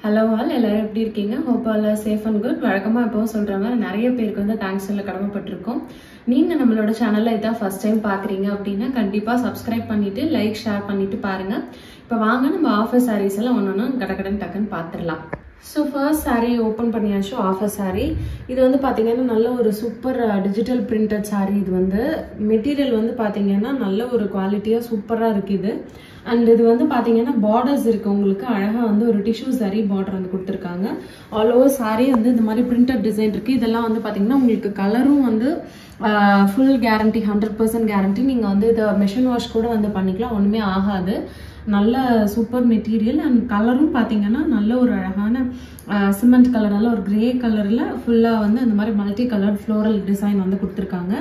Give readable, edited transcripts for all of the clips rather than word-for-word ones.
Hello all, எல்லாரும் எப்படி இருக்கீங்க? Hope all are safe and good. வழக்கமா எப்பவும் சொல்ற மாதிரி நிறைய பேருக்கு வந்து தேங்க்ஸ் சொல்ல கடமைப்பட்டிருக்கோம். நீங்க நம்மளோட சேனல்ல இதான் ஃபர்ஸ்ட் டைம் பாக்குறீங்க அப்படின்னா கண்டிப்பா சப்ஸ்கிரைப் பண்ணிட்டு லைக் ஷேர் பண்ணிட்டு பாருங்க. இப்போ வாங்க நம்ம ஆஃபர் சாரீஸ் எல்லாம் ஒன்னொன்னு கடகடன் டக்குன்னு பாத்துடலாம். So first saree open பண்ணியாச்சு ஆஃபர் saree. இது வந்து பாத்தீங்கன்னா நல்ல ஒரு சூப்பர் டிஜிட்டல் பிரிண்டட் saree. இது வந்து மெட்டீரியல் வந்து பாத்தீங்கன்னா நல்ல ஒரு குவாலிட்டியா சூப்பரா இருக்கு இது. அண்ட் இது வந்து பாத்தீங்கன்னா பார்டர்ஸ் இருக்கு, உங்களுக்கு அழகா வந்து ஒரு டிஷ்யூ saree பார்டர் வந்து கொடுத்துருக்காங்க. ஆல் ஓவர் saree வந்து இந்த மாதிரி பிரிண்டட் டிசைன் இருக்கு. இதெல்லாம் வந்து பாத்தீங்கன்னா உங்களுக்கு கலரும் வந்து ஃபுல் கேரண்டி, 100% கேரண்டி. நீங்க வந்து இதை மெஷின் வாஷ் கூட வந்து பண்ணிக்கலாம், ஒண்ணுமே ஆகாது. நல்ல சூப்பர் மெட்டீரியல் அண்ட் கலரும் பாத்தீங்கன்னா நல்ல ஒரு அழகான சிமெண்ட் கலர், நல்ல ஒரு கிரே கலர்ல ஃபுல்லா வந்து இந்த மாதிரி மல்டி கலர் ஃப்ளோரல் டிசைன் வந்து கொடுத்துருக்காங்க.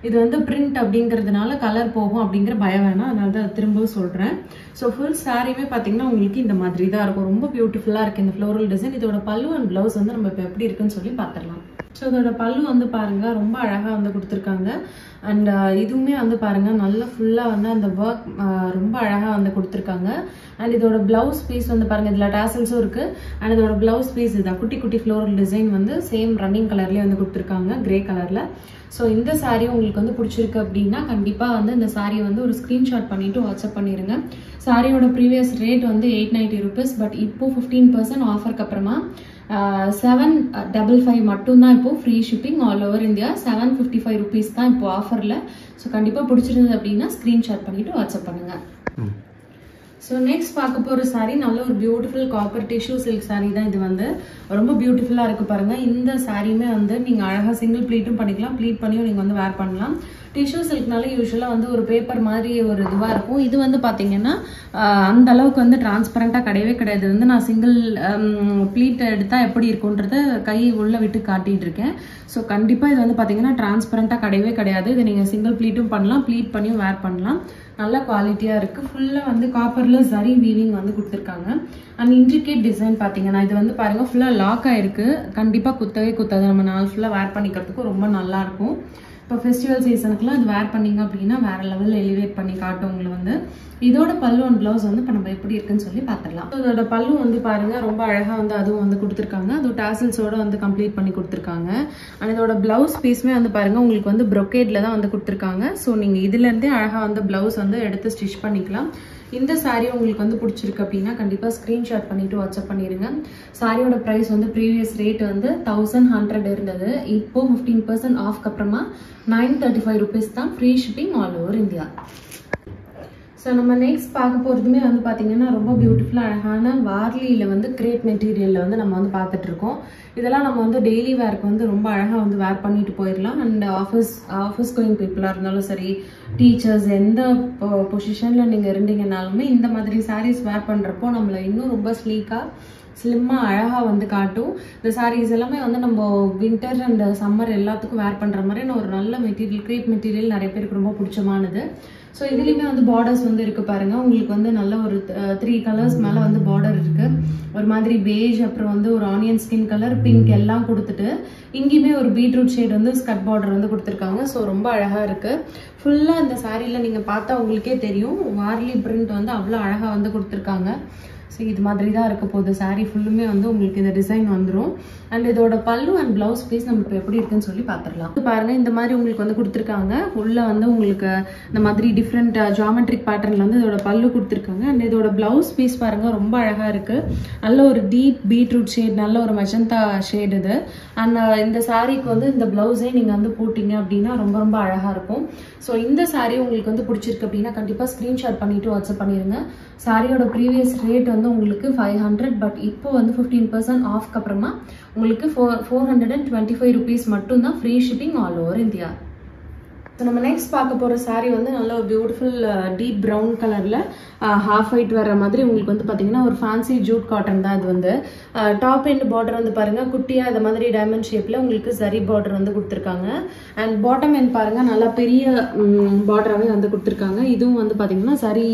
இது வந்து பிரிண்ட் அப்படிங்கிறதுனால கலர் போகும் அப்படிங்கிற பயம் வேணாம், அதனால தான் திரும்பவும் சொல்றேன். ஸோ ஃபுல் சாரியுமே பாத்தீங்கன்னா உங்களுக்கு இந்த மாதிரி தான் இருக்கும், ரொம்ப பியூட்டிஃபுல்லா இருக்கு இந்த ஃப்ளோரல் டிசைன். இதோட பல்லு அண்ட் பிளவுஸ் வந்து நம்ம இப்போ எப்படி இருக்குன்னு சொல்லி பார்த்துடலாம். ஸோ இதோட பல்லு வந்து பாருங்க ரொம்ப அழகா வந்து கொடுத்துருக்காங்க. அண்ட் இதுவுமே வந்து பாருங்க நல்லா ஃபுல்லா வந்து அந்த ஒர்க் ரொம்ப அழகா வந்து கொடுத்துருக்காங்க. அண்ட் இதோட பிளவுஸ் பீஸ் வந்து பாருங்க, இதுல டாசல்ஸும் இருக்கு. அண்ட் இதோட பிளவுஸ் பீஸ் இதான் குட்டி குட்டி ஃப்ளோரல் டிசைன் வந்து சேம் ரன்னிங் கலர்லயே வந்து கொடுத்துருக்காங்க, கிரே கலர்ல. ஸோ இந்த சாரீ உங்களுக்கு வந்து பிடிச்சிருக்கு அப்படின்னா கண்டிப்பா வந்து இந்த சாரியை வந்து ஒரு ஸ்கிரீன்ஷாட் பண்ணிட்டு வாட்ஸ்அப் பண்ணிருங்க. சாரியோட ப்ரீவியஸ் ரேட் வந்து 890 rupees, பட் இப்போ 15% ஆஃபருக்கு அப்புறமா 755 மட்டும்தான் இப்போ free shipping all over India. 755 rupees தான் இப்போ ஆஃபர்ல. ஸோ கண்டிப்பா பிடிச்சிருந்தது அப்படின்னா ஸ்கிரீன்ஷாட் பண்ணிட்டு வாட்ஸ்அப் பண்ணுங்க. ஸோ நெக்ஸ்ட் பார்க்க போகிற சாரீ நல்ல ஒரு beautiful copper tissue silk sari தான். இது வந்து ரொம்ப பியூட்டிஃபுல்லாக இருக்கு பாருங்க. இந்த சாரியுமே வந்து நீங்கள் அழகாக சிங்கிள் ப்ளீட்டும் பண்ணிக்கலாம், ப்ளீட் பண்ணியும் நீங்கள் வந்து வேர் பண்ணலாம். டிஷ்யூ சில்க்னால யூஸ்வலாக வந்து ஒரு பேப்பர் மாதிரி ஒரு இதுவாக இருக்கும். இது வந்து பார்த்தீங்கன்னா அந்த அளவுக்கு வந்து டிரான்ஸ்பரண்டாக கிடையவே கிடையாது. வந்து நான் சிங்கிள் ப்ளீட் எடுத்தால் எப்படி இருக்குன்றத கை உள்ள விட்டு காட்டிட்டு இருக்கேன். ஸோ கண்டிப்பாக இது வந்து பார்த்தீங்கன்னா டிரான்ஸ்பரண்டாக கிடையவே கிடையாது. இதை நீங்கள் சிங்கிள் ப்ளீட்டும் பண்ணலாம், ப்ளீட் பண்ணியும் வேர் பண்ணலாம். நல்ல குவாலிட்டியாக இருக்குது. ஃபுல்லாக வந்து காப்பரில் சரி வீவிங் வந்து கொடுத்துருக்காங்க. அண்ட் இன்ட்ரிகேட் டிசைன் பார்த்தீங்கன்னா இது வந்து பாருங்கள் ஃபுல்லாக லாக் ஆகிருக்கு. கண்டிப்பாக குத்தவே குத்தாது, நம்ம நாள் ஃபுல்லாக வேர் பண்ணிக்கிறதுக்கும் ரொம்ப நல்லாயிருக்கும். இப்போ ஃபெஸ்டிவல் சீசனுக்குலாம் இது வேர் பண்ணிங்க அப்படின்னா வேறு லெவலில் எலிவேட் பண்ணி காட்டும் உங்களை வந்து. இதோட பல்லு அண்ட் பிளவுஸ் வந்து இப்போ நம்ம எப்படி இருக்குன்னு சொல்லி பார்த்துடலாம். இதோட பல்லு வந்து பாருங்க ரொம்ப அழகாக வந்து அதுவும் வந்து கொடுத்துருக்காங்க, அதுவும் டாசல்ஸோட வந்து கம்ப்ளீட் பண்ணி கொடுத்துருக்காங்க. அண்ட் இதோட பிளவுஸ் பீஸுமே வந்து பாருங்க உங்களுக்கு வந்து ப்ரொக்கேட்ல தான் வந்து கொடுத்துருக்காங்க. ஸோ நீங்கள் இதுலேருந்தே அழகாக வந்து பிளவுஸ் வந்து எடுத்து ஸ்டிச் பண்ணிக்கலாம். இந்த சாரீ உங்களுக்கு வந்து பிடிச்சிருக்கு அப்படின்னா கண்டிப்பாக ஸ்க்ரீன்ஷாட் பண்ணிட்டு வாட்ஸ்அப் பண்ணிடுங்க. சாரியோட ப்ரைஸ் வந்து ப்ரீவியஸ் ரேட் வந்து 1100 இருந்தது. இப்போ 15% ஆஃப்க்கு அப்புறமா 935 rupees தான், free shipping all over India. So நம்ம நெக்ஸ்ட் பார்க்க போகிறதுமே வந்து பார்த்தீங்கன்னா ரொம்ப பியூட்டிஃபுல்லாக அழகான வார்லியில் வந்து கிரேப் மெட்டீரியலில் வந்து நம்ம வந்து பார்த்துட்டு இருக்கோம். இதெல்லாம் நம்ம வந்து டெய்லி வேர்க்கு வந்து ரொம்ப அழகாக வந்து வேர் பண்ணிட்டு போயிடலாம். அண்ட் ஆஃபீஸ் கோயிங் பீப்புளாக இருந்தாலும் சரி, டீச்சர்ஸ் எந்த பொசிஷனில் நீங்கள் இருந்தீங்கன்னாலுமே இந்த மாதிரி சாரீஸ் வேர் பண்ணுறப்போ நம்மளை இன்னும் ரொம்ப ஸ்லிம்மாக அழகாக வந்து காட்டும். இந்த சாரீஸ் எல்லாமே வந்து நம்ம வின்டர் அண்ட் சம்மர் எல்லாத்துக்கும் வேர் பண்ணுற மாதிரி ஒரு நல்ல மெட்டீரியல், கிரேப் மெட்டீரியல் நிறைய பேருக்கு ரொம்ப பிடிச்சமானது. ஸோ இதுலேயுமே வந்து பார்டர்ஸ் வந்து இருக்கு பாருங்க, உங்களுக்கு வந்து நல்ல ஒரு 3 கலர்ஸ் மேலே வந்து பார்டர் இருக்கு. ஒரு மாதிரி பேஜ், அப்புறம் வந்து ஒரு ஆனியன் ஸ்கின் கலர், பிங்க் எல்லாம் கொடுத்துட்டு இங்கேயுமே ஒரு பீட்ரூட் ஷேட் வந்து ஸ்கட் பார்டர் வந்து கொடுத்துருக்காங்க. ஸோ ரொம்ப அழகாக இருக்கு. ஃபுல்லாக இந்த சாரியில் நீங்கள் பார்த்தா உங்களுக்கே தெரியும் வார்லி பிரிண்ட் வந்து அவ்வளோ அழகாக வந்து கொடுத்துருக்காங்க. ஸோ இது மாதிரி தான் இருக்க போகுது சாரீ ஃபுல்லுமே வந்து உங்களுக்கு இந்த டிசைன் வந்துடும். அண்ட் இதோட பல்லு அண்ட் பிளவுஸ் பீஸ் நம்ம இப்போ எப்படி இருக்குன்னு சொல்லி பார்த்துடலாம். பாருங்க இந்த மாதிரி உங்களுக்கு வந்து கொடுத்துருக்காங்க. உள்ள வந்து உங்களுக்கு இந்த மாதிரி டிஃப்ரெண்ட் ஜாமெட்ரிக் பேட்டர்ன்ல வந்து இதோட பல்லு கொடுத்துருக்காங்க. அண்ட் இதோட பிளவுஸ் பீஸ் பாருங்க ரொம்ப அழகா இருக்கு. நல்ல ஒரு டீப் பீட்ரூட் ஷேட், நல்ல ஒரு மஜந்தா ஷேட் இது. அண்ட் இந்த சாரீக்கு வந்து இந்த பிளவுஸே நீங்க வந்து போட்டீங்க அப்படின்னா ரொம்ப ரொம்ப அழகா இருக்கும். ஸோ இந்த சாரீ உங்களுக்கு வந்து பிடிச்சிருக்கு அப்படின்னா கண்டிப்பா ஸ்கிரீன்ஷாட் பண்ணிட்டு வாட்ஸ்அப் பண்ணிருங்க. சாரியோட ப்ரீவியஸ் ரேட் வந்து உங்களுக்கு 500, பட் இப்போ வந்து 15% ஆஃப்க்கு அப்புறமா உங்களுக்கு 425 rupees மட்டும்தான், free shipping all over India. So நம்ம நெக்ஸ்ட் பார்க்க போகிற சாரீ வந்து நல்ல ஒரு பியூட்டிஃபுல் டீப் ப்ரௌன் கலரில் ஹாஃப் ஒயிட் வர மாதிரி உங்களுக்கு வந்து பார்த்தீங்கன்னா ஒரு ஃபேன்சி ஜூட் காட்டன் தான். இது வந்து டாப் எண்ட் பார்டர் வந்து பாருங்கள் குட்டியாக இந்த மாதிரி டைமண்ட் ஷேப்பில் உங்களுக்கு சரி பார்டர் வந்து கொடுத்துருக்காங்க. அண்ட் பாட்டம் எண்ட் பாருங்கள் நல்லா பெரிய பார்டராகவே வந்து கொடுத்துருக்காங்க. இதுவும் வந்து பார்த்தீங்கன்னா சரி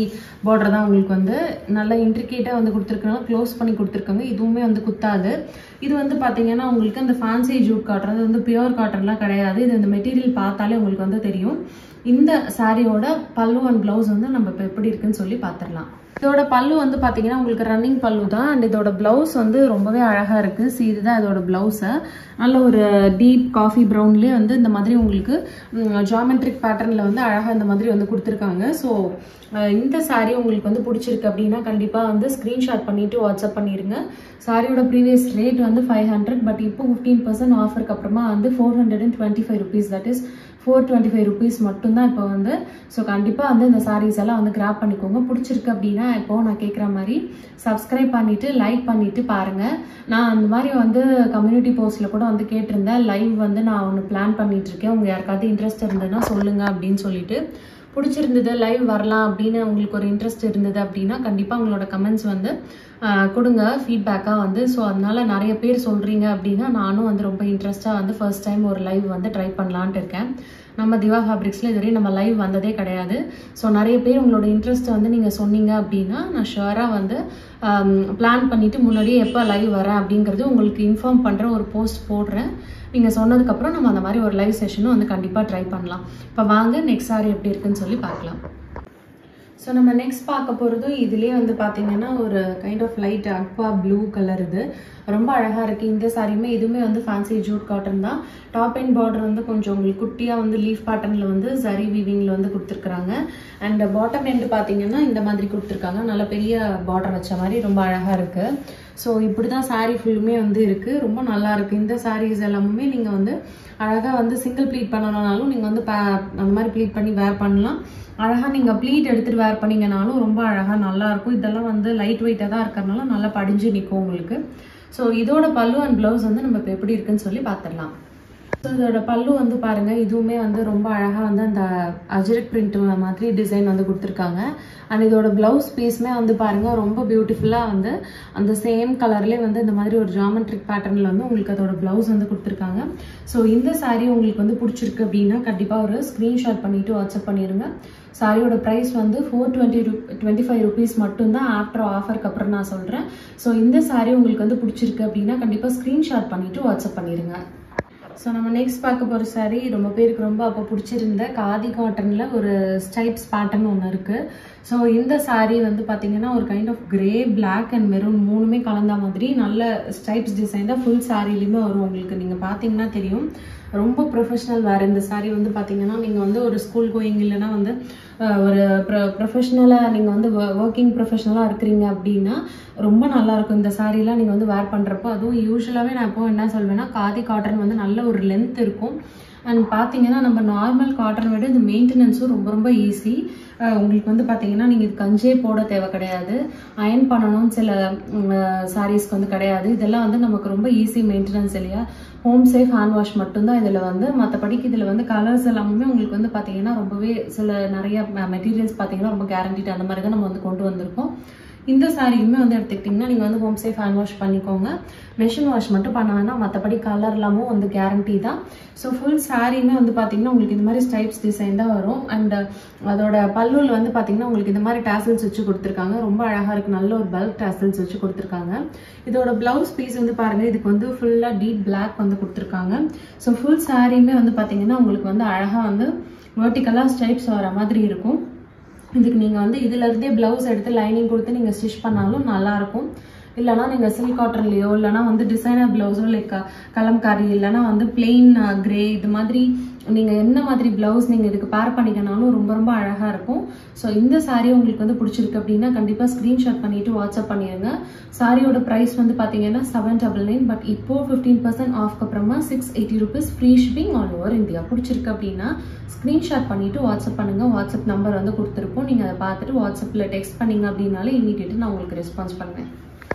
பார்டர் தான், உங்களுக்கு வந்து நல்லா இன்ட்ரிகேட்டாக வந்து கொடுத்துருக்காங்க, க்ளோஸ் பண்ணி கொடுத்துருக்காங்க. இதுவுமே வந்து குத்தாது. இது வந்து பார்த்தீங்கன்னா உங்களுக்கு அந்த ஃபேன்சி ஜூட் காட்டன், அது வந்து பியூர் காட்டன்லாம் கிடையாது. இது இந்த மெட்டீரியல் பார்த்தாலே உங்களுக்கு வந்து தெரியும். இந்த சாரியோட பல்லு அண்ட் பிளவுஸ் வந்து நம்ம இப்போ எப்படி இருக்குன்னு சொல்லி பார்த்துடலாம். இதோட பல்லு வந்து பாத்தீங்கன்னா உங்களுக்கு ரன்னிங் பல்லு தான். அண்ட் இதோட பிளவுஸ் வந்து ரொம்பவே அழகா இருக்கு. இதுதான் இதோட பிளவுஸ். நல்ல ஒரு டீப் காஃபி ப்ரௌன்லயே வந்து இந்த மாதிரி உங்களுக்கு ஜியோமெட்ரிக் பேட்டர்ன்ல வந்து அழகா இந்த மாதிரி வந்து கொடுத்துருக்காங்க. ஸோ இந்த சாரீ உங்களுக்கு வந்து பிடிச்சிருக்கு அப்படின்னா கண்டிப்பா வந்து ஸ்கிரீன்ஷாட் பண்ணிட்டு வாட்ஸ்அப் பண்ணிருங்க. சாரியோட ப்ரீவியஸ் ரேட் வந்து 500, பட் இப்போ 15% ஆஃபருக்கு அப்புறமா வந்து 425 rupees, தட் இஸ் 425 rupees மட்டும்தான் இப்போ வந்து. ஸோ கண்டிப்பாக வந்து இந்த சாரீஸ் எல்லாம் வந்து கிராப் பண்ணிக்கோங்க. பிடிச்சிருக்கு அப்படின்னா இப்போ நான் கேட்குற மாதிரி சப்ஸ்கிரைப் பண்ணிட்டு லைக் பண்ணிட்டு பாருங்க. நான் அந்த மாதிரி வந்து கம்யூனிட்டி போஸ்ட்ல கூட வந்து கேட்டிருந்தேன், லைவ் வந்து நான் ஒன்று பிளான் பண்ணிட்டு இருக்கேன், உங்க யாருக்காவது இன்ட்ரெஸ்ட் இருந்ததுன்னா சொல்லுங்க அப்படின்னு சொல்லிட்டு. பிடிச்சிருந்தது லைவ் வரலாம் அப்படின்னு உங்களுக்கு ஒரு இன்ட்ரெஸ்ட் இருந்தது அப்படின்னா கண்டிப்பாக உங்களோட கமெண்ட்ஸ் வந்து கொடுங்க ஃபீட்பேக்காக வந்து. ஸோ அதனால நிறைய பேர் சொல்கிறீங்க அப்படின்னா நானும் வந்து ரொம்ப இன்ட்ரெஸ்ட்டாக வந்து ஃபர்ஸ்ட் டைம் ஒரு லைவ் வந்து ட்ரை பண்ணலான்ட்டு இருக்கேன். நம்ம திவா ஃபேப்ரிக்ஸில் இதுவரையும் நம்ம லைவ் வந்ததே கிடையாது. ஸோ நிறைய பேர் உங்களோட இன்ட்ரெஸ்ட்டை வந்து நீங்கள் சொன்னீங்க அப்படின்னா நான் ஷுவராக வந்து பிளான் பண்ணிவிட்டு முன்னாடியே எப்போ லைவ் வரேன் அப்படிங்கிறது உங்களுக்கு இன்ஃபார்ம் பண்ணுற ஒரு போஸ்ட் போடுறேன். நீங்கள் சொன்னதுக்கப்புறம் நம்ம அந்த மாதிரி ஒரு லைவ் செஷனும் வந்து கண்டிப்பாக ட்ரை பண்ணலாம். இப்போ வாங்க நெக்ஸ்ட் சாரி எப்படி இருக்குன்னு சொல்லி பார்க்கலாம். ஸோ நம்ம நெக்ஸ்ட் பார்க்க போகிறது இதுலேயே வந்து பார்த்தீங்கன்னா ஒரு kind of light aqua blue colour. இது ரொம்ப அழகாக இருக்குது. இந்த சாரியுமே இதுவுமே வந்து ஃபேன்சி ஜூட் காட்டன் தான். டாப் அண்ட் பார்டர் வந்து கொஞ்சம் உங்களுக்கு குட்டியாக வந்து லீஃப் பேட்டர்னில் வந்து சரி வீவிங்கில் வந்து கொடுத்துருக்குறாங்க. அண்ட் பாட்டம் எண்டு பார்த்தீங்கன்னா இந்த மாதிரி கொடுத்துருக்காங்க, நல்ல பெரிய பார்டர் வச்ச மாதிரி ரொம்ப அழகாக இருக்குது. ஸோ இப்படி தான் சாரீ ஃபுல்லுமே வந்து இருக்குது. ரொம்ப நல்லா இருக்குது. இந்த சாரீஸ் எல்லாமே நீங்கள் வந்து அழகாக வந்து சிங்கிள் ப்ளீட் பண்ணணும்னாலும் நீங்கள் வந்து அந்த மாதிரி ப்ளீட் பண்ணி வேர் பண்ணலாம். அழகாக நீங்கள் ப்ளீட் எடுத்துகிட்டு வேர் பண்ணிங்கனாலும் ரொம்ப அழகாக நல்லாயிருக்கும். இதெல்லாம் வந்து லைட் வெயிட்டாக தான் இருக்கிறதுனால நல்லா படிஞ்சு நிற்கும் உங்களுக்கு. ஸோ இதோட பல்லு அண்ட் ப்ளவுஸ் வந்து நம்ம இப்போ எப்படி இருக்குன்னு சொல்லி பார்த்துடலாம். ஸோ இதோட பல்லு வந்து பாருங்கள், இதுவுமே வந்து ரொம்ப அழகாக வந்து அந்த அஜ்ரக் பிரிண்ட் மாதிரி டிசைன் வந்து கொடுத்துருக்காங்க. அண்ட் இதோட பிளவுஸ் பீஸுமே வந்து பாருங்கள் ரொம்ப பியூட்டிஃபுல்லாக வந்து அந்த சேம் கலர்லேயே வந்து இந்த மாதிரி ஒரு ஜியோமெட்ரிக் பேட்டர்னில் வந்து உங்களுக்கு அதோட பிளவுஸ் வந்து கொடுத்துருக்காங்க. ஸோ இந்த சாரீ உங்களுக்கு வந்து பிடிச்சிருக்கு அப்படின்னா கண்டிப்பாக ஒரு ஸ்க்ரீன்ஷாட் பண்ணிவிட்டு வாட்ஸ்அப் பண்ணிடுங்க. சாரியோட ப்ரைஸ் வந்து 425 rupees மட்டும்தான் ஆஃப்டர் ஆஃபருக்கு அப்புறம் நான் சொல்கிறேன். ஸோ இந்த சாரீ உங்களுக்கு வந்து பிடிச்சிருக்கு அப்படின்னா கண்டிப்பாக ஸ்க்ரீன்ஷாட் பண்ணிவிட்டு வாட்ஸ்அப் பண்ணிடுங்க. ஸோ நம்ம நெக்ஸ்ட் பார்க்க போகிற சாரீ ரொம்ப பேருக்கு ரொம்ப அப்போ பிடிச்சிருந்த காதி காட்டனில் ஒரு ஸ்டைப்ஸ் பேட்டர்ன் ஒன்று இருக்குது. ஸோ இந்த சாரீ வந்து பார்த்தீங்கன்னா ஒரு kind of grey, black and maroon மூணுமே கலந்த மாதிரி நல்ல ஸ்டைப்ஸ் டிசைன் தான் ஃபுல் சாரீலையுமே வரும். உங்களுக்கு நீங்கள் பார்த்தீங்கன்னா தெரியும், ரொம்ப ப்ரொஃபஷனல் வேறு. இந்த சாரீ வந்து பார்த்தீங்கன்னா நீங்கள் வந்து ஒரு ஸ்கூல் கோயிங் இல்லைன்னா வந்து ஒரு ப்ரொஃபஷ்னலாக நீங்கள் வந்து ஒர்க்கிங் ப்ரொஃபஷனலாக இருக்கிறீங்க அப்படின்னா ரொம்ப நல்லாயிருக்கும் இந்த சாரீலாம் நீங்கள் வந்து வேர் பண்ணுறப்போ. அதுவும் யூஸ்வலாகவே நான் இப்போ என்ன சொல்வேன்னா காதி காட்டன் வந்து நல்ல ஒரு லென்த் இருக்கும். அண்ட் பார்த்தீங்கன்னா நம்ம நார்மல் காட்டன் விட இது மெயின்டெனன்ஸும் ரொம்ப ரொம்ப ஈஸி. உங்களுக்கு வந்து பார்த்தீங்கன்னா நீங்கள் இது கஞ்சே போட தேவை கிடையாது, அயன் பண்ணணும்னு சில சாரீஸ்க்கு வந்து கிடையாது. இதெல்லாம் வந்து நமக்கு ரொம்ப ஈஸி மெயின்டெனன்ஸ் இல்லையா. ஹோம் சேஃப் ஹேண்ட் வாஷ் மட்டும்தான் இதில் வந்து. மற்றபடிக்கு இதில் வந்து கலர்ஸ் எல்லாமே உங்களுக்கு வந்து பார்த்தீங்கன்னா ரொம்பவே சில நிறைய மெட்டீரியல்ஸ் பார்த்தீங்கன்னா ரொம்ப கேரண்டிட் அந்த மாதிரி தான் நம்ம வந்து கொண்டு வந்திருக்கோம். இந்த சாரியுமே வந்து எடுத்துக்கிட்டிங்கன்னா நீங்கள் வந்து ஹோம் சேஃப் ஹேண்ட் வாஷ் பண்ணிக்கோங்க, மெஷின் வாஷ் மட்டும் பண்ண வேணாம். மற்றபடி கலர் எல்லாமும் வந்து கேரண்டி தான். ஸோ ஃபுல் சாரியுமே வந்து பார்த்தீங்கன்னா உங்களுக்கு இந்த மாதிரி ஸ்டைப்ஸ் டிசைன் தான் வரும். அண்ட் அதோட பல்லுவில் வந்து பார்த்தீங்கன்னா உங்களுக்கு இந்த மாதிரி டாசல்ஸ் வச்சு கொடுத்துருக்காங்க. ரொம்ப அழகாக இருக்குது, நல்ல ஒரு பல்க் டாசல்ஸ் வச்சு கொடுத்துருக்காங்க. இதோட பிளவுஸ் பீஸ் வந்து பாருங்கள், இதுக்கு வந்து ஃபுல்லாக டீப் பிளாக் வந்து கொடுத்துருக்காங்க. ஸோ ஃபுல் சாரியுமே வந்து பார்த்தீங்கன்னா உங்களுக்கு வந்து அழகாக வந்து வெர்டிக்கலாக ஸ்டைப்ஸ் வர மாதிரி இருக்கும். இதுக்கு நீங்கள் வந்து இதிலேருந்தே ப்ளவுஸ் எடுத்து லைனிங் கொடுத்து நீங்கள் ஸ்டிச் பண்ணாலும் நல்லாயிருக்கும். இல்லைனா நீங்கள் சில்க் காட்டன்லையோ இல்லைனா வந்து டிசைனர் ப்ளவுஸோ லைக் கலம்காரி இல்லைனா வந்து பிளெயின் கிரே இது மாதிரி நீங்கள் என்ன மாதிரி ப்ளவுஸ் நீங்கள் இதுக்கு பேர் பண்ணிக்கனாலும் ரொம்ப ரொம்ப அழகாக இருக்கும். ஸோ இந்த சாரீ உங்களுக்கு வந்து பிடிச்சிருக்கு அப்படின்னா கண்டிப்பாக ஸ்க்ரீன்ஷாட் பண்ணிவிட்டு வாட்ஸ்அப் பண்ணிடுங்க. சாரியோட ப்ரைஸ் வந்து பார்த்தீங்கன்னா 799, பட் இப்போது 15% ஆஃப்க்கு அப்புறமா 680 rupees free shipping all over India. பிடிச்சிருக்கு அப்படின்னா ஸ்க்ரீன்ஷாட் பண்ணிவிட்டு வாட்ஸ்அப் பண்ணுங்கள். வாட்ஸ்அப் நம்பர் வந்து கொடுத்துருப்போம், நீங்கள் அதை பார்த்துட்டு வாட்ஸ்அப்பில் டெக்ஸ்ட் பண்ணிங்க அப்படின்னாலே இமீடியேட்டாக நான் உங்களுக்கு ரெஸ்பான்ஸ் பண்ணுவேன்.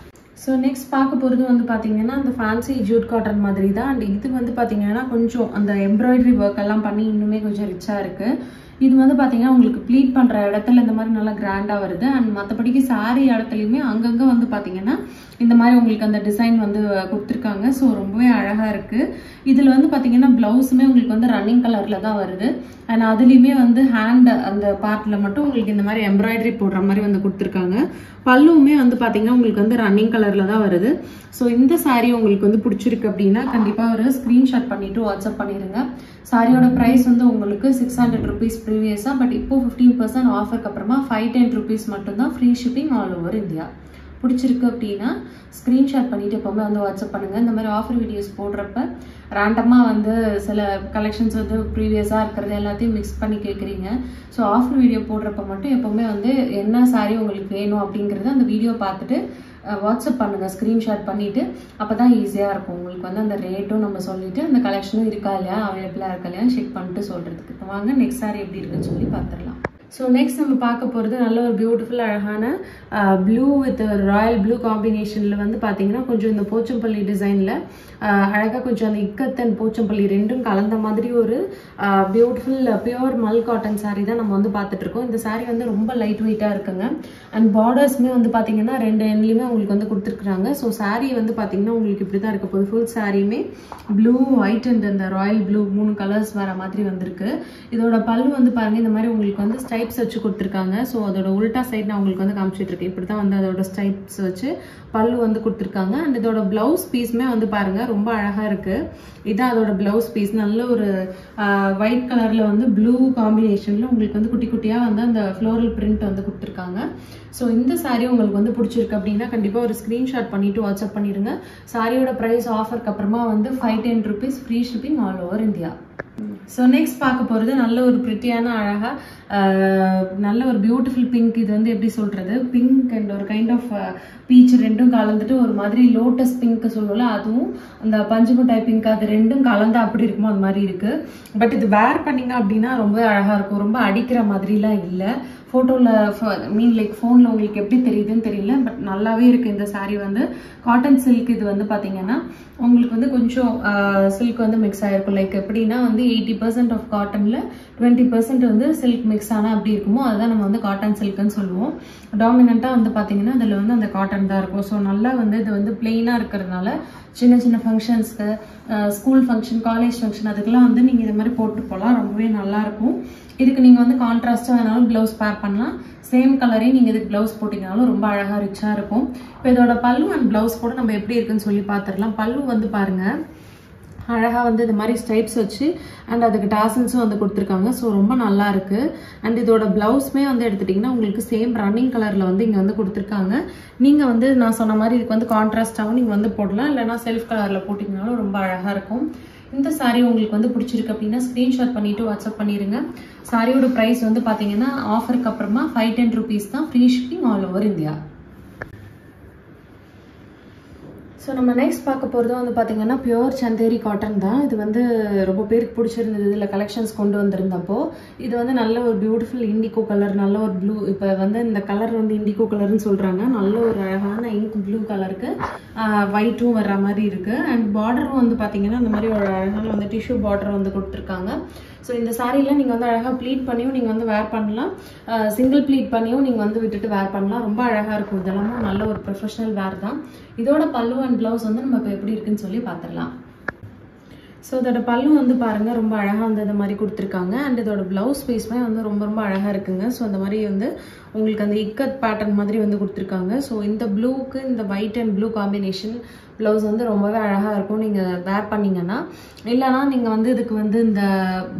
ஸோ நெக்ஸ்ட் பார்க்க போகிறது வந்து பார்த்தீங்கன்னா அந்த ஃபேன்சி ஜூட் காட்டன் மாதிரி தான். அண்ட் இது வந்து பார்த்தீங்கன்னா கொஞ்சம் அந்த எம்ப்ராய்டரி ஒர்க் எல்லாம் பண்ணி இன்னுமே கொஞ்சம் ரிச்சாக இருக்குது. இது வந்து பார்த்தீங்கன்னா உங்களுக்கு ப்ளீட் பண்ணுற இடத்துல இந்த மாதிரி நல்லா கிராண்டாக வருது. அண்ட் மற்றபடிக்கு சாரீ இடத்துலையுமே அங்கங்கே வந்து பார்த்தீங்கன்னா இந்த மாதிரி உங்களுக்கு அந்த டிசைன் வந்து கொடுத்துருக்காங்க. ஸோ ரொம்பவே அழகாக இருக்குது. இதில் வந்து பார்த்தீங்கன்னா ப்ளவுஸுமே உங்களுக்கு வந்து ரன்னிங் கலரில் தான் வருது. அண்ட் அதுலேயுமே வந்து ஹேண்ட் அந்த பார்ட்டில் மட்டும் உங்களுக்கு இந்த மாதிரி எம்ப்ராய்டரி போடுற மாதிரி வந்து கொடுத்துருக்காங்க. பல்லுவுமே வந்து பார்த்தீங்கன்னா உங்களுக்கு வந்து ரன்னிங் கலரில் தான் வருது. ஸோ இந்த சாரீ உங்களுக்கு வந்து பிடிச்சிருக்கு அப்படின்னா கண்டிப்பாக ஒரு ஸ்க்ரீன்ஷாட் பண்ணிவிட்டு வாட்ஸ்அப் பண்ணிடுங்க. சாரியோட ப்ரைஸ் வந்து உங்களுக்கு 600 rupees ப்ரீவியஸாக. பட் இப்போ 15% ஆஃபருக்கு அப்புறமா 510 rupees மட்டும்தான் free shipping all over India. பிடிச்சிருக்கு அப்படின்னா ஸ்க்ரீன்ஷாட் பண்ணிவிட்டு எப்போவுமே வந்து வாட்ஸ்அப் பண்ணுங்கள். இந்த மாதிரி ஆஃபர் வீடியோஸ் போடுறப்ப ரேண்டமாக வந்து சில கலெக்ஷன்ஸ் வந்து ப்ரீவியஸாக இருக்கிறது எல்லாத்தையும் மிக்ஸ் பண்ணி கேட்குறீங்க. ஸோ ஆஃபர் வீடியோ போடுறப்ப மட்டும் எப்போவுமே வந்து என்ன சாரீ உங்களுக்கு வேணும் அப்படிங்கிறத அந்த வீடியோ பார்த்துட்டு வாட்ஸ்அப் பண்ணுங்கள், ஸ்க்ரீன்ஷாட் பண்ணிவிட்டு. அப்போ தான் ஈஸியாக இருக்கும் உங்களுக்கு வந்து அந்த ரேட்டும் நம்ம சொல்லிவிட்டு அந்த கலெக்ஷனும் இருக்கா இல்லையா, அவைலபிளாக இருக்கா இல்லையான்னு செக் பண்ணிட்டு சொல்கிறதுக்கு. இப்போ வாங்க நெக்ஸ்ட் சாரீ எப்படி இருக்குன்னு சொல்லி பார்த்துடலாம். ஸோ நெக்ஸ்ட் நம்ம பார்க்க போகிறது நல்ல ஒரு பியூட்டிஃபுல் அழகான ப்ளூ வித் ராயல் ப்ளூ காம்பினேஷனில் வந்து பார்த்தீங்கன்னா கொஞ்சம் இந்த போச்சம்பள்ளி டிசைனில் அழகாக கொஞ்சம் அந்த இக்கத்தன் போச்சம்பள்ளி ரெண்டும் கலந்த மாதிரி ஒரு பியூட்டிஃபுல் பியூர் மல் காட்டன் சாரீ தான் நம்ம வந்து பார்த்துட்ருக்கோம். இந்த சாரீ வந்து ரொம்ப லைட் வெயிட்டாக இருக்குங்க. அண்ட் பார்டர்ஸுமே வந்து பார்த்தீங்கன்னா 2 எண்ட்லேயுமே உங்களுக்கு வந்து கொடுத்துருக்குறாங்க. ஸோ சாரீ வந்து பார்த்தீங்கன்னா உங்களுக்கு இப்படி தான் இருக்க போகுது. ஃபுல் சாரியுமே ப்ளூ, ஒயிட் அண்ட் இந்த ராயல் ப்ளூ 3 கலர்ஸ் வர மாதிரி வந்திருக்கு. இதோட பல்லு வந்து பாருங்கள் இந்த மாதிரி உங்களுக்கு வந்து ஸ்டைப்ஸ் வச்சு கொடுத்துருக்காங்க. ஸோ அதோட உல்டா சைட் நான் உங்களுக்கு வந்து காமிச்சிட்டு இருக்கேன். இப்படி தான் வந்து அதோட ஸ்டைப்ஸ் வச்சு பல்லு வந்து கொடுத்துருக்காங்க. அண்ட் இதோட பிளவுஸ் பீஸுமே வந்து பாருங்கள் ரொம்ப அழகாக இருக்குது. இதான் அதோட பிளவுஸ் பீஸ். நல்ல ஒரு ஒயிட் கலரில் வந்து ப்ளூ காம்பினேஷனில் உங்களுக்கு வந்து குட்டி குட்டியாக வந்து அந்த ஃப்ளோரல் பிரிண்ட் வந்து கொடுத்துருக்காங்க. ஸோ இந்த சாரீ உங்களுக்கு வந்து பிடிச்சிருக்கு அப்படின்னா கண்டிப்பாக ஒரு ஸ்க்ரீன்ஷாட் பண்ணிவிட்டு வாட்ஸ்அப் பண்ணிடுங்க. சாரியோட ப்ரைஸ் ஆஃபருக்கு அப்புறமா வந்து 510 rupees free shipping all over India. So next பார்க்க போகிறது நல்ல ஒரு பிரிட்டியான அழகாக நல்ல ஒரு பியூட்டிஃபுல் பிங்க். இது வந்து எப்படி சொல்கிறது, பிங்க் அண்ட் ஒரு கைண்ட் ஆஃப் பீச் ரெண்டும் கலந்துட்டு ஒரு மாதிரி லோட்டஸ் பிங்க் சொல்லுவோம்ல, அதுவும் அந்த பஞ்சுமிட்டாய் பிங்க் அது ரெண்டும் கலந்து அப்படி இருக்குமோ அது மாதிரி இருக்குது. பட் இது வேர் பண்ணிங்க அப்படின்னா ரொம்ப அழகாக இருக்கும். ரொம்ப அடிக்கிற மாதிரிலாம் இல்லை. ஃபோட்டோவில் லைக் ஃபோனில் உங்களுக்கு எப்படி தெரியுதுன்னு தெரியல, பட் நல்லாவே இருக்குது இந்த சாரீ. வந்து காட்டன் சில்க். இது வந்து பார்த்தீங்கன்னா உங்களுக்கு வந்து கொஞ்சம் சில்க் வந்து மிக்ஸ் ஆகிருக்கும். லைக் எப்படின்னா வந்து 80% ஆஃப் காட்டனில் 20% வந்து சில்க் மிக்ஸ் ஆனால் அப்படி இருக்குமோ அதுதான் நம்ம வந்து காட்டன் சில்க்குன்னு சொல்லுவோம். டாமினண்ட்டாக வந்து பார்த்தீங்கன்னா அதில் வந்து அந்த காட்டன் தான் இருக்கும். ஸோ நல்லா வந்து இது வந்து பிளெயினாக இருக்கிறதுனால சின்ன சின்ன ஃபங்க்ஷன்ஸ்க்கு, ஸ்கூல் ஃபங்க்ஷன், காலேஜ் ஃபங்க்ஷன் அதுக்கெல்லாம் வந்து நீங்கள் இது மாதிரி போட்டு போகலாம். ரொம்பவே நல்லாயிருக்கும். இதுக்கு நீங்கள் வந்து கான்ட்ராஸ்ட்டாக வேணாலும் ப்ளவுஸ் பேர் பண்ணலாம். சேம் கலரே நீங்கள் இதுக்கு ப்ளவுஸ் போட்டிங்கனாலும் ரொம்ப அழகாக ரிச்சாக இருக்கும். இப்போ இதோட பல்லு அண்ட் ப்ளவுஸ் கூட நம்ம எப்படி இருக்குன்னு சொல்லி பார்த்துடலாம். பல்லு வந்து பாருங்கள் அழகாக வந்து இந்த மாதிரி ஸ்டைப்ஸ் வச்சு அண்ட் அதுக்கு டாசல்ஸும் வந்து கொடுத்துருக்காங்க. ஸோ ரொம்ப நல்லா இருக்குது. அண்ட் இதோட ப்ளவுஸுமே வந்து எடுத்துட்டிங்கன்னா உங்களுக்கு சேம் ரன்னிங் கலரில் வந்து இங்கே வந்து கொடுத்துருக்காங்க. நீங்கள் வந்து நான் சொன்ன மாதிரி இதுக்கு வந்து கான்ட்ராஸ்டாகவும் நீங்கள் வந்து போடலாம், இல்லைனா செல்ஃப் கலரில் போட்டிங்கனாலும் ரொம்ப அழகாக இருக்கும். இந்த சாரீ உங்களுக்கு வந்து பிடிச்சிருக்கு அப்படின்னா ஸ்க்ரீன்ஷாட் பண்ணிவிட்டு வாட்ஸ்அப் பண்ணிடுங்க. சாரியோட ப்ரைஸ் வந்து பார்த்தீங்கன்னா ஆஃபருக்கு அப்புறமா 510 rupees தான் free shipping all over India. So நம்ம நெக்ஸ்ட் பார்க்க போகிறது வந்து பார்த்தீங்கன்னா பியூர் சந்தேரி காட்டன் தான். இது வந்து ரொம்ப பேருக்கு பிடிச்சிருந்தது. இதில் கலெக்ஷன்ஸ் கொண்டு வந்திருந்தப்போ இது வந்து நல்ல ஒரு பியூட்டிஃபுல் இண்டிகோ கலர், நல்ல ஒரு ப்ளூ. இப்போ வந்து இந்த கலர் வந்து இண்டிகோ கலர்னு சொல்கிறாங்க. நல்ல ஒரு அழகான இங்க் ப்ளூ கலருக்கு ஒயிட்டும் வர்ற மாதிரி இருக்குது. அண்ட் பார்டரும் வந்து பார்த்தீங்கன்னா இந்த மாதிரி ஒரு அழகான வந்து டிஷ்யூ பார்டர் வந்து கொடுத்துருக்காங்க. ஸோ இந்த சாரீலாம் நீங்கள் வந்து அழகாக ப்ளீட் பண்ணியும் நீங்கள் வந்து வேர் பண்ணலாம், சிங்கிள் ப்ளீட் பண்ணியும் நீங்கள் வந்து விட்டுட்டு வேர் பண்ணலாம். ரொம்ப அழகாக இருக்கும். இதெல்லாமும் நல்ல ஒரு ப்ரொஃபஷனல் வேர் தான். இதோட பல்லு அண்ட் ப்ளவுஸ் வந்து நம்ம இப்போ எப்படி இருக்குன்னு சொல்லி பார்த்துடலாம். ஸோ இதோட பல்லு வந்து பாருங்கள் ரொம்ப அழகாக வந்து இந்த மாதிரி கொடுத்துருக்காங்க. அண்ட் இதோட ப்ளவுஸ் பீஸுமே வந்து ரொம்ப ரொம்ப அழகாக இருக்குங்க. ஸோ இந்த மாதிரி வந்து உங்களுக்கு அந்த இக்கத் பேட்டர்ன் மாதிரி வந்து கொடுத்துருக்காங்க. ஸோ இந்த ப்ளூக்கு இந்த white and blue combination blouse வந்து ரொம்பவே அழகாக இருக்கும் நீங்கள் வேர் பண்ணிங்கன்னா. இல்லைனா நீங்கள் வந்து இதுக்கு வந்து இந்த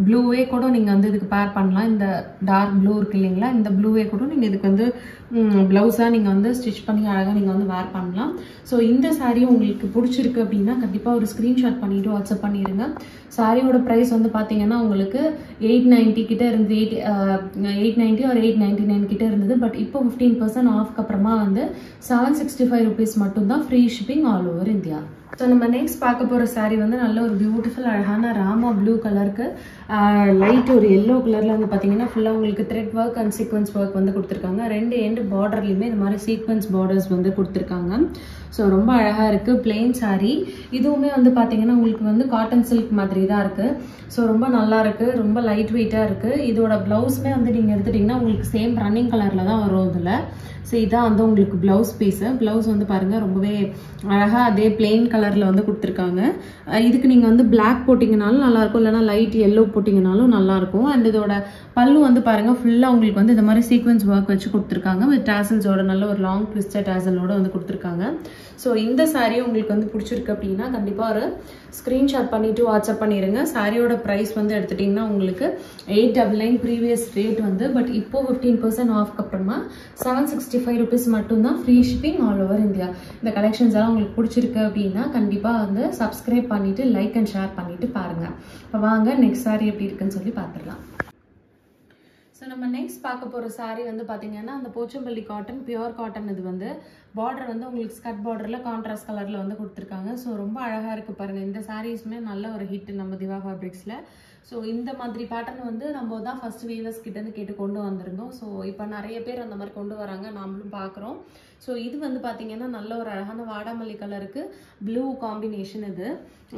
ப்ளூவே கூட நீங்கள் வந்து இதுக்கு பேர் பண்ணலாம். இந்த டார்க் ப்ளூ இருக்கு இல்லைங்களா, இந்த ப்ளூவே கூட நீங்கள் இதுக்கு வந்து ப்ளவுஸாக நீங்கள் வந்து ஸ்டிச் பண்ணி அழகாக நீங்கள் வந்து வேர் பண்ணலாம். ஸோ இந்த சாரீ உங்களுக்கு பிடிச்சிருக்கு அப்படின்னா கண்டிப்பாக ஒரு ஸ்க்ரீன்ஷாட் பண்ணிவிட்டு வாட்ஸ்அப் பண்ணிடுங்க. சாரியோட ப்ரைஸ் வந்து பார்த்தீங்கன்னா உங்களுக்கு 890 கிட்ட இருந்து 890 or 899 கிட்ட இருந்தது. பட் இப்போ 15% ஆஃப்க்கு அப்புறமா வந்து 765 rupees மட்டும்தான் free shipping all over India. So நம்ம நெக்ஸ்ட் பார்க்க போகிற சாரீ வந்து நல்ல ஒரு பியூட்டிஃபுல் அழகான ராமா ப்ளூ கலருக்கு லைட் ஒரு எல்லோ கலரில் வந்து பார்த்தீங்கன்னா ஃபுல்லாக உங்களுக்கு thread work and sequence work வந்து கொடுத்துருக்காங்க. 2 எண்டு பார்டர்லையுமே இந்த மாதிரி சீக்வன்ஸ் பார்டர்ஸ் வந்து கொடுத்துருக்காங்க. ஸோ ரொம்ப அழகாக இருக்குது. பிளெயின் சாரீ. இதுவுமே வந்து பார்த்தீங்கன்னா உங்களுக்கு வந்து காட்டன் சில்க் மாதிரி தான் இருக்குது. ஸோ ரொம்ப நல்லா இருக்குது. ரொம்ப லைட் வெயிட்டாக இருக்குது. இதோட ப்ளவுஸுமே வந்து நீங்கள் எடுத்துட்டிங்கன்னா உங்களுக்கு சேம் ரன்னிங் கலரில் தான் வரும் இதில். ஸோ இதான் வந்து உங்களுக்கு ப்ளவுஸ் பீஸு. ப்ளவுஸ் வந்து பாருங்கள் ரொம்பவே அழகாக அதே பிளெயின் கலரில் வந்து கொடுத்துருக்காங்க. இதுக்கு நீங்கள் வந்து பிளாக் போட்டிங்கனாலும் நல்லாயிருக்கும், இல்லைனா லைட் எல்லோ போட்டிங்கனாலும் நல்லாயிருக்கும். அண்ட் இதோட பல்லு வந்து பாருங்கள் ஃபுல்லாக உங்களுக்கு வந்து இந்த மாதிரி சீக்வன்ஸ் ஒர்க் வச்சு கொடுத்துருக்காங்க. வித் டேசல்ஸோட நல்ல ஒரு லாங் ட்விஸ்டட் டேசலோட வந்து கொடுத்துருக்காங்க. ஸோ இந்த சாரீ உங்களுக்கு வந்து பிடிச்சிருக்கு அப்படின்னா கண்டிப்பாக ஒரு ஸ்க்ரீன்ஷாட் பண்ணிவிட்டு வாட்ஸ்அப் பண்ணிடுங்க. சாரியோட ப்ரைஸ் வந்து எடுத்துட்டிங்கன்னா உங்களுக்கு 899 ப்ரீவியஸ் ரேட் வந்து, பட் இப்போது 15% ஆஃப்க்கு அப்புறமா 765 rupees மட்டும்தான், free shipping all over India. இந்த கலெக்ஷன்ஸ் எல்லாம் உங்களுக்கு பிடிச்சிருக்கு அப்படின்னா கண்டிப்பாக வந்து சப்ஸ்கிரைப் பண்ணிவிட்டு லைக் அண்ட் ஷேர் பண்ணிவிட்டு பாருங்கள். இப்போ வாங்க நெக்ஸ்ட் சாரீ எப்படி இருக்குன்னு சொல்லி பார்த்துடலாம். ஸோ நம்ம நெக்ஸ்ட் பார்க்க போகிற சாரீ வந்து பார்த்தீங்கன்னா அந்த போச்சம்பள்ளி காட்டன், பியூர் காட்டன். இது வந்து பார்டர் வந்து உங்களுக்கு ஸ்கட் பார்டரில் கான்ட்ராஸ்ட் கலரில் வந்து கொடுத்துருக்காங்க. ஸோ ரொம்ப அழகாக இருக்குது பாருங்கள். இந்த சாரீஸுமே நல்ல ஒரு ஹிட் நம்ம திவா ஃபேப்ரிக்ஸில். ஸோ இந்த மாதிரி பேட்டர்ன் வந்து நம்ம தான் ஃபஸ்ட் வீவர்ஸ் கிட்டேருந்து கேட்டு கொண்டு வந்திருந்தோம். ஸோ இப்போ நிறைய பேர் அந்த மாதிரி கொண்டு வராங்க, நாமளும் பார்க்குறோம். ஸோ இது வந்து பார்த்தீங்கன்னா நல்ல ஒரு அழகான வாடாமல்லி கலருக்கு ப்ளூ காம்பினேஷன் இது.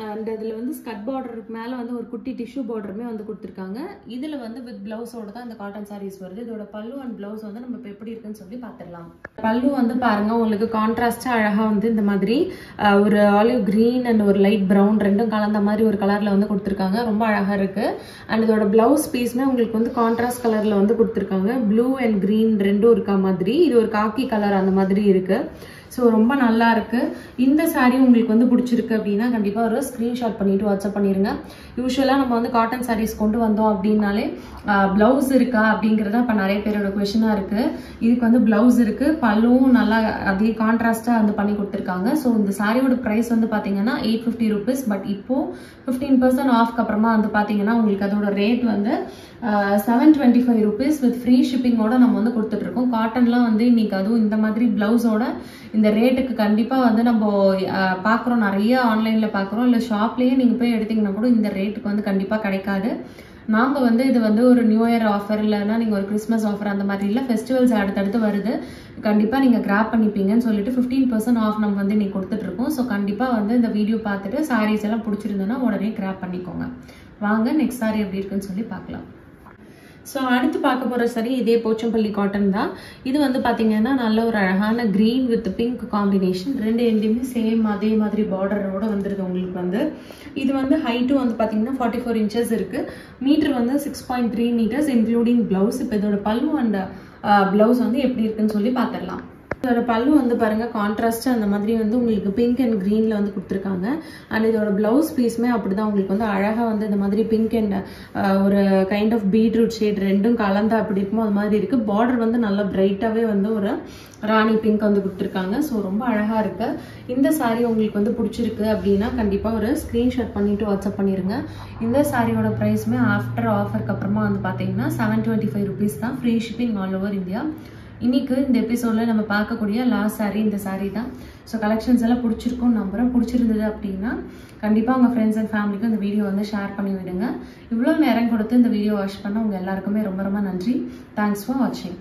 அண்ட் இதில் வந்து ஸ்கட் பார்டருக்கு மேலே வந்து ஒரு குட்டி டிஷ்யூ பார்டருமே வந்து கொடுத்துருக்காங்க. இதில் வந்து வித் ப்ளவுஸோட தான் இந்த காட்டன் சாரீஸ் வருது. இதோட பல்லு அண்ட் ப்ளவுஸ் வந்து நம்ம இப்போ எப்படி இருக்குன்னு சொல்லி பார்த்துடலாம். பல்லு வந்து பாருங்கள், உங்களுக்கு கான்ட்ராஸ்டாக அழகாக வந்து இந்த மாதிரி ஒரு ஆலிவ் க்ரீன் அண்ட் ஒரு லைட் ப்ரௌன் ரெண்டும் கலந்த மாதிரி ஒரு கலரில் வந்து கொடுத்துருக்காங்க. ரொம்ப அழகாக இருக்குது. அண்ட் இதோட ப்ளவுஸ் பீஸ்மே உங்களுக்கு வந்து கான்ட்ராஸ்ட் கலரில் வந்து கொடுத்துருக்காங்க. ப்ளூ அண்ட் க்ரீன் ரெண்டும் இருக்கா மாதிரி, இது ஒரு காக்கி கலர் அந்த மாதிரி இருக்கு. ஸோ ரொம்ப நல்லா இருக்கு. இந்த சாரீ உங்களுக்கு வந்து பிடிச்சிருக்கு அப்படின்னா கண்டிப்பாக ஒரு ஸ்க்ரீன்ஷாட் பண்ணிட்டு வாட்ஸ்அப் பண்ணிடுங்க. யூஸ்வலாக நம்ம வந்து காட்டன் சாரீஸ் கொண்டு வந்தோம் அப்படின்னாலே ப்ளவுஸ் இருக்கா அப்படிங்கிறத இப்போ நிறைய பேரோட கொஷனாக இருக்குது. இதுக்கு வந்து ப்ளவுஸ் இருக்குது, பல்லுவும் நல்லா அதே கான்ட்ராஸ்டாக வந்து பண்ணி கொடுத்துருக்காங்க. ஸோ இந்த சாரியோட ப்ரைஸ் வந்து பார்த்தீங்கன்னா 850 rupees. பட் இப்போது 15% ஆஃப்க்கு அப்புறமா வந்து பார்த்தீங்கன்னா உங்களுக்கு அதோட ரேட் வந்து 725 rupees வித் ஃப்ரீ ஷிப்பிங்கோட நம்ம வந்து கொடுத்துட்ருக்கோம். காட்டன்லாம் வந்து இன்னைக்கு அதுவும் இந்த மாதிரி ப்ளவுஸோட இந்த ரேட்டுக்கு கண்டிப்பாக வந்து நம்ம பார்க்குறோம், நிறைய ஆன்லைனில் பார்க்குறோம். இல்லை ஷாப்லேயே நீங்கள் போய் எடுத்திங்கன்னா கூட இந்த ரேட்டுக்கு வந்து கண்டிப்பாக கிடைக்காது. நாங்கள் வந்து இது வந்து ஒரு நியூ இயர் ஆஃபர் இல்லைன்னா நீங்கள் ஒரு கிறிஸ்மஸ் ஆஃபர் அந்த மாதிரி இல்லை, ஃபெஸ்டிவல்ஸ் அடுத்தடுத்து வருது, கண்டிப்பாக நீங்கள் கிராப் பண்ணிப்பீங்கன்னு சொல்லிட்டு 15% ஆஃப் நம்ம வந்து இன்னைக்கு கொடுத்துட்ருக்கோம். ஸோ கண்டிப்பாக வந்து இந்த வீடியோ பார்த்துட்டு சாரீஸ் எல்லாம் பிடிச்சிருந்தோன்னா உடனே கிராப் பண்ணிக்கோங்க. வாங்க நெக்ஸ்ட் சாரீ எப்படி இருக்குன்னு சொல்லி பார்க்கலாம். ஸோ அடுத்து பார்க்க போகிற சாரீ இதே போச்சம்பள்ளி காட்டன் தான். இது வந்து பார்த்தீங்கன்னா நல்ல ஒரு அழகான க்ரீன் வித் பிங்க் காம்பினேஷன். ரெண்டு எண்டையுமே சேம் அதே மாதிரி பார்டரோட வந்துருக்கு உங்களுக்கு வந்து. இது வந்து ஹைட்டும் வந்து பார்த்தீங்கன்னா 44 inches இருக்குது. மீட்டர் வந்து 6.3 meters இன்க்ளூடிங் ப்ளவுஸ். இப்போ இதோட பல்லு அண்ட் ப்ளவுஸ் வந்து எப்படி இருக்குன்னு சொல்லி பார்த்துடலாம். இதோட பல்லு வந்து பாருங்க கான்ட்ராஸ்ட் அந்த மாதிரி வந்து உங்களுக்கு பிங்க் அண்ட் கிரீன்ல வந்து கொடுத்துருக்காங்க. அண்ட் இதோட பிளவுஸ் பீஸ்மே அப்படிதான் உங்களுக்கு வந்து அழகா வந்து இந்த மாதிரி பிங்க் அண்ட் ஒரு கைண்ட் ஆஃப் பீட்ரூட் ஷேட் ரெண்டும் கலந்தா அப்படி இருக்குமோ அது மாதிரி இருக்கு. பார்டர் வந்து நல்லா பிரைட்டாவே வந்து ஒரு ராணி பிங்க் வந்து கொடுத்துருக்காங்க. ஸோ ரொம்ப அழகா இருக்கு. இந்த சாரீ உங்களுக்கு வந்து பிடிச்சிருக்கு அப்படின்னா கண்டிப்பா ஒரு ஸ்கிரீன்ஷாட் பண்ணிட்டு வாட்ஸ்அப் பண்ணிருங்க. இந்த சாரியோட பிரைஸ்மே ஆஃப்டர் ஆஃபருக்கு அப்புறமா வந்து பாத்தீங்கன்னா 725 rupees தான், free shipping all over India. இன்னைக்கு இந்த எபிசோட்ல நம்ம பார்க்கக்கூடிய லாஸ்ட் சாரீ இந்த சாரீ தான். ஸோ கலெக்ஷன்ஸ் எல்லாம் பிடிச்சிருக்கும் நம்புறேன். பிடிச்சிருந்தது அப்படின்னா கண்டிப்பாக உங்கள் ஃப்ரெண்ட்ஸ் அண்ட் ஃபேமிலிக்கு இந்த வீடியோ வந்து ஷேர் பண்ணி விடுங்க. இவ்வளோ நேரம் கொடுத்து இந்த வீடியோ வாட்ச் பண்ண உங்கள் எல்லாருக்குமே ரொம்ப ரொம்ப நன்றி. தேங்க்ஸ் ஃபார் வாட்சிங்.